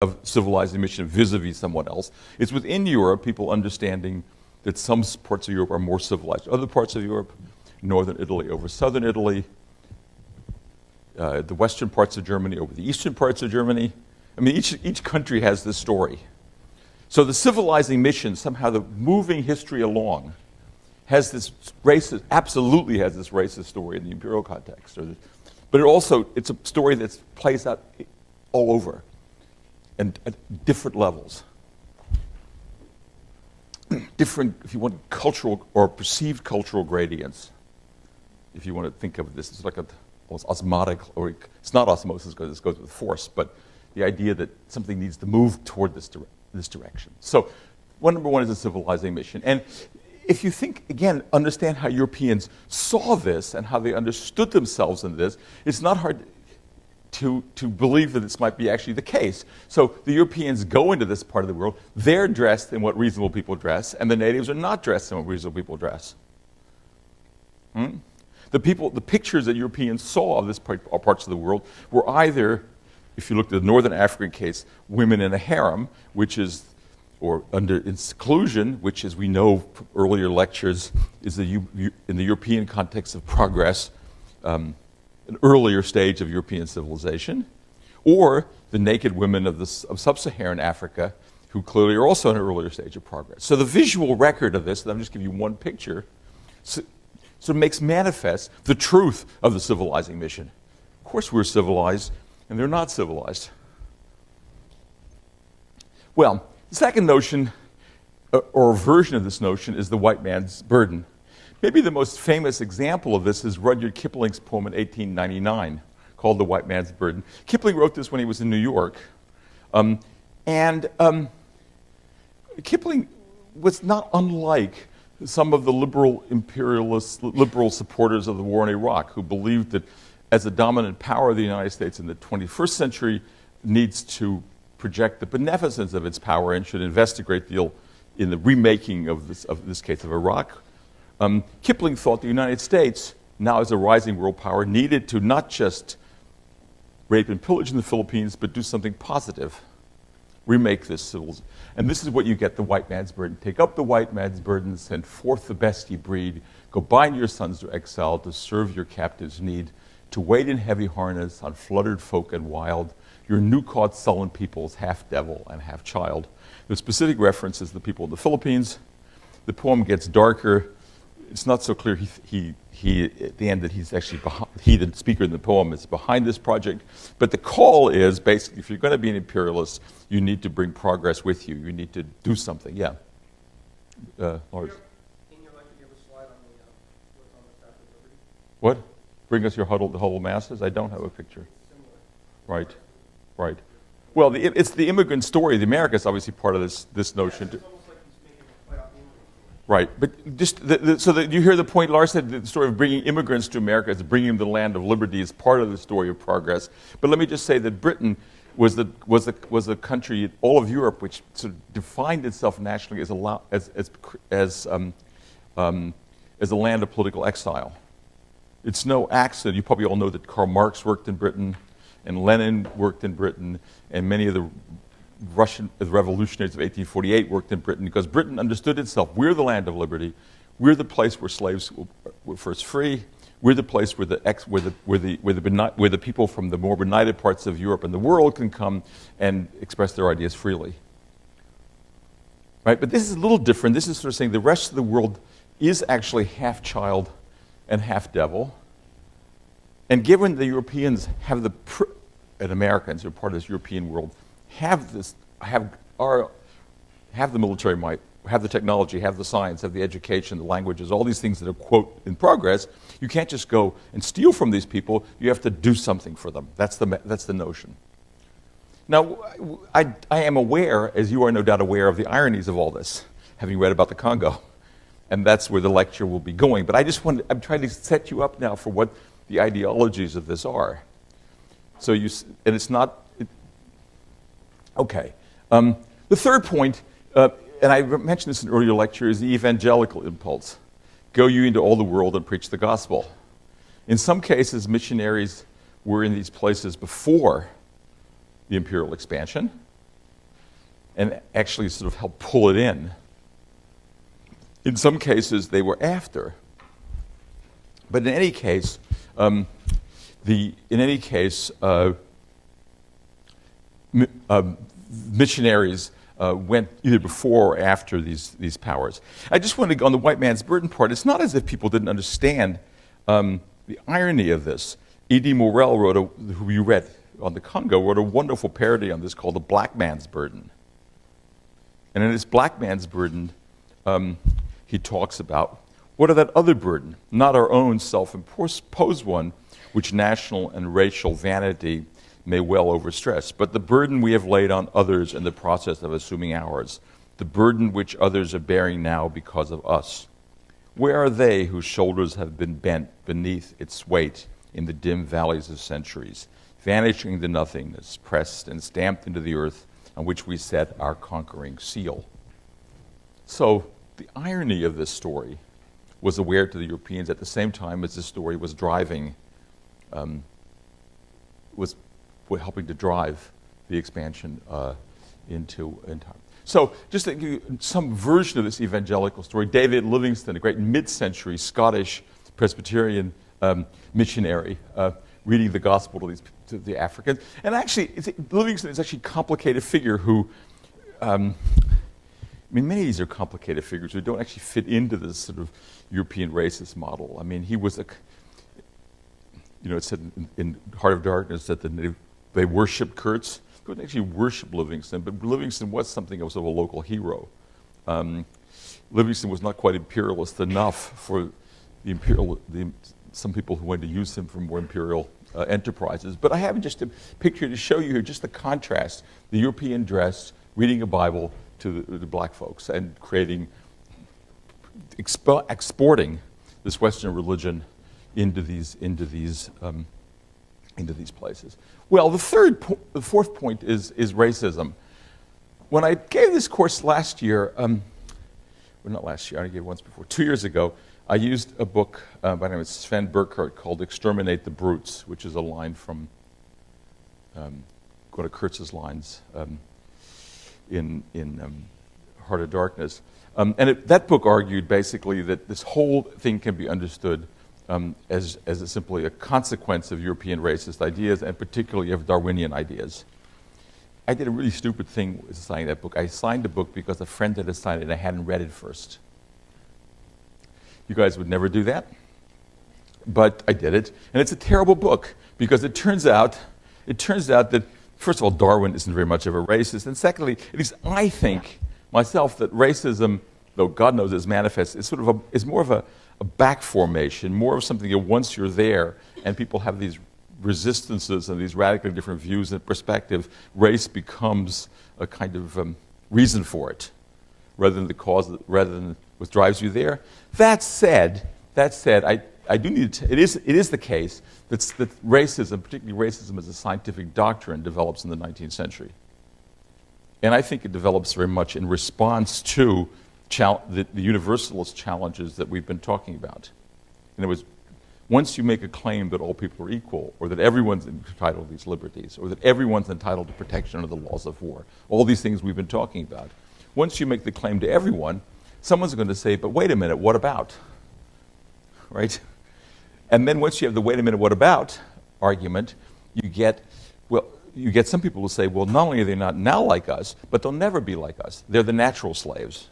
of civilizing mission vis-a-vis someone else. It's within Europe, people understanding that some parts of Europe are more civilized. Other parts of Europe, northern Italy over southern Italy, the western parts of Germany over the eastern parts of Germany. I mean, each country has this story. So the civilizing mission, somehow the moving history along, has this racist, absolutely has this racist story in the imperial context. But it's a story that plays out all over and at different levels. Different, if you want, cultural or perceived cultural gradients. If you want to think of this, it's like almost osmotic, or it's not osmosis because it goes with force, but the idea that something needs to move toward this direction. So, number one is a civilizing mission. And if you think, again, understand how Europeans saw this and how they understood themselves in this, it's not hard to believe that this might be actually the case. So the Europeans go into this part of the world, they're dressed in what reasonable people dress, and the natives are not dressed in what reasonable people dress. The pictures that Europeans saw of this parts of the world were either, if you looked at the Northern African case, women in a harem, or in seclusion, which, as we know from earlier lectures, is in the European context of progress, an earlier stage of European civilization, or the naked women of sub-Saharan Africa, who clearly are also in an earlier stage of progress. So the visual record of this, and I'm just giving you one picture, so it makes manifest the truth of the civilizing mission. Of course we're civilized, and they're not civilized. Well, the second notion, or a version of this notion, is the white man's burden. Maybe the most famous example of this is Rudyard Kipling's poem in 1899 called The White Man's Burden. Kipling wrote this when he was in New York. Kipling was not unlike some of the liberal supporters of the war in Iraq, who believed that as a dominant power, the United States in the 21st century needs to project the beneficence of its power and should invest a great deal in the remaking of this case of Iraq. Kipling thought the United States, now as a rising world power, needed to not just rape and pillage in the Philippines, but do something positive, remake this civilization. And this is what you get, the white man's burden. Take up the white man's burden, send forth the best ye breed, go bind your sons to exile, to serve your captives' need, to wait in heavy harness on fluttered folk and wild, your new-caught sullen peoples, half devil and half child. The specific reference is the people of the Philippines. The poem gets darker. It's not so clear at the end that he's actually the speaker in the poem, is behind this project. But the call is basically, if you're going to be an imperialist, you need to bring progress with you. You need to do something. Yeah. Lars. In your lecture, you have a slide on what's on the Statue of Liberty. What? Bring us your huddled masses? I don't have a picture. Similar. Right. Well, it's the immigrant story. The Americas obviously part of this notion. It's almost like he's making a play off the immigrant story. Right, but just so that you hear the point, Lars said the story of bringing immigrants to America is bringing them to the land of liberty is part of the story of progress. But let me just say that Britain was the country, all of Europe, which sort of defined itself nationally as a land of political exile. It's no accident. You probably all know that Karl Marx worked in Britain, and Lenin worked in Britain, and many of the Russian revolutionaries of 1848 worked in Britain, because Britain understood itself. We're the land of liberty. We're the place where slaves were first free. We're the place where the people from the more benighted parts of Europe and the world can come and express their ideas freely. Right? But this is a little different. This is sort of saying the rest of the world is actually half child and half devil. And given the Europeans have and Americans who are part of this European world, have the military might, have the technology, have the science, have the education, the languages, all these things that are, quote, in progress, you can't just go and steal from these people. You have to do something for them. That's the notion. Now, I am aware, as you are no doubt aware, of the ironies of all this, having read about the Congo. And that's where the lecture will be going. But I'm trying to set you up now for what the ideologies of this are. So and it's not, okay. The third point, and I mentioned this in an earlier lecture, is the evangelical impulse. Go you into all the world and preach the gospel. In some cases, missionaries were in these places before the imperial expansion. and actually sort of helped pull it in. In some cases, they were after. But in any case, missionaries went either before or after these powers. I just want to go on the white man's burden part. It's not as if people didn't understand the irony of this. E.D. Morel who you read on the Congo, wrote a wonderful parody on this called The Black Man's Burden. And in this Black Man's Burden, he talks about what of that other burden, not our own self-imposed one, which national and racial vanity may well overstress, but the burden we have laid on others in the process of assuming ours, the burden which others are bearing now because of us. Where are they whose shoulders have been bent beneath its weight in the dim valleys of centuries, vanishing into nothingness, pressed and stamped into the earth on which we set our conquering seal? So the irony of this story was aware to the Europeans at the same time as this story was driving, was helping to drive the expansion into time. So just to give you some version of this evangelical story, David Livingstone, a great mid-century Scottish Presbyterian missionary, reading the gospel to the Africans. And actually, Livingstone is actually a complicated figure who, many of these are complicated figures who don't actually fit into this sort of European racist model. I mean, he was it said in Heart of Darkness that they worshipped Kurtz. They didn't actually worship Livingstone, but Livingstone was something of a local hero. Livingstone was not quite imperialist enough for some people who wanted to use him for more imperial enterprises. But I have just a picture to show you here, just the contrast, the European dress, reading a Bible to the black folks, and exporting this Western religion into these places. Well, the fourth point is racism. When I gave this course last year, not last year, I gave it once before, 2 years ago, I used a book by the name of Sven Burkhardt called Exterminate the Brutes, which is a line from one of Kurtz's lines in Heart of Darkness. That book argued basically that this whole thing can be understood as simply a consequence of European racist ideas, and particularly of Darwinian ideas. I did a really stupid thing with signing that book. I signed the book because a friend had signed it and I hadn't read it first. You guys would never do that, but I did it. And it's a terrible book because it turns out that, first of all, Darwin isn't very much of a racist, and secondly, at least I think myself that racism, though God knows it's manifest, is more of a back formation, more of something that once you're there and people have these resistances and these radically different views and perspective, race becomes a kind of reason for it, rather than the cause, rather than what drives you there. That said, I do need to. It is the case that racism, particularly racism as a scientific doctrine, develops in the 19th century, and I think it develops very much in response to the universalist challenges that we've been talking about. And it was, once you make a claim that all people are equal, or that everyone's entitled to these liberties, or that everyone's entitled to protection under the laws of war, all these things we've been talking about, once you make the claim to everyone, someone's going to say, but wait a minute, what about? Right? And then once you have the wait a minute, what about argument, you get some people who say, well, not only are they not now like us, but they'll never be like us. They're the natural slaves.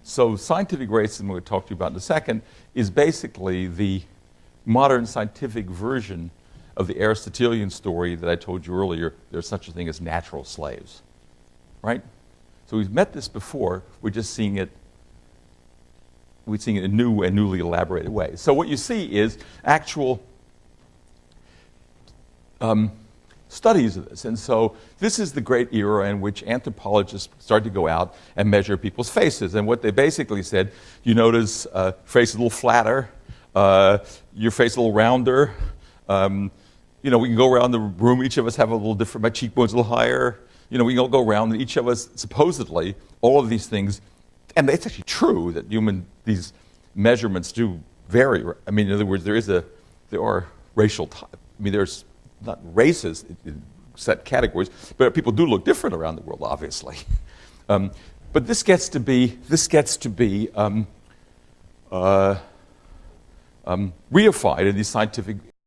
So scientific racism, we'll talk to you about in a second, is basically the modern scientific version of the Aristotelian story that I told you earlier. There's such a thing as natural slaves, right? So we've met this before. We're just seeing it. We're seeing it in a new and newly elaborated way. So what you see is actual studies of this. And so this is the great era in which anthropologists started to go out and measure people's faces. And what they basically said, you notice face a little flatter, your face a little rounder. We can go around the room, each of us have a little different, my cheekbones a little higher. We can all go around, and each of us, supposedly, all of these things, and it's actually true that these measurements do vary. I mean, in other words, there are racial there's not races set categories, but people do look different around the world, obviously. But this gets to be reified in these scientific